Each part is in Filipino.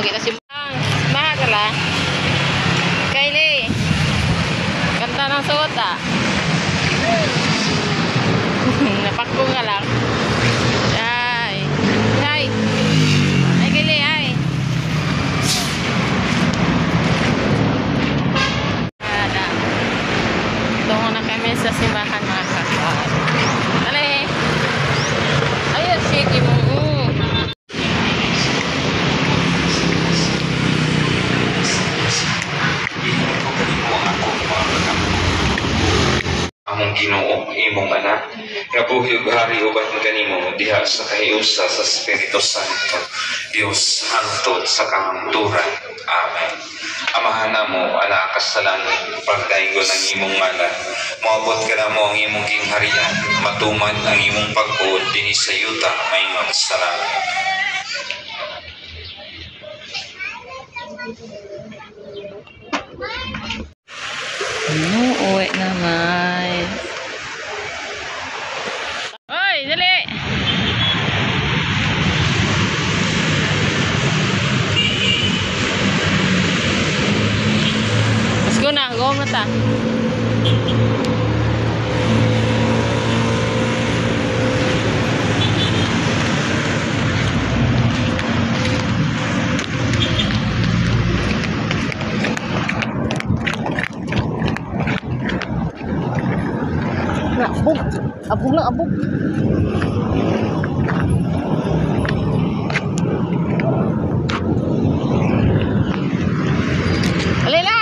kita simbang. Mahagala. Kylie. Ganda ng suot ah. Napakko nga lang. Ay. Ay. Ay, Kylie, ay. Ada. Tungo na kami sa simbahan mga kakak. Dali. Ayun, sige mo. Among Ginoo imong anak nga buhi ug hari uban kanimo diha sa kahiusa sa Espiritu Santo Dios hangtod sa kahangturan. Amen. Amahan namo ana ka sa langit pagdaygon ang imong ngalan moabot ka namo ang imong gingharian matuman ang imong pagbuot dinhi sa yuta maingon sa langit. Uwi naman. Hoy, dali! Let's go na, go na ta. Abog. Abog lang, abog. Alila!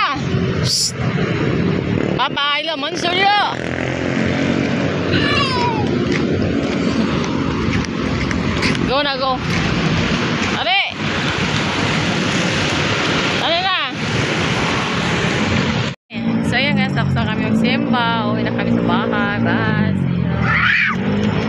Shhh! Papahay laman sa'yo! Go na, go. Ali! Alila! So yun guys, tapos na kami magsimba. Uwi na kami sa bahay. Bye! See you!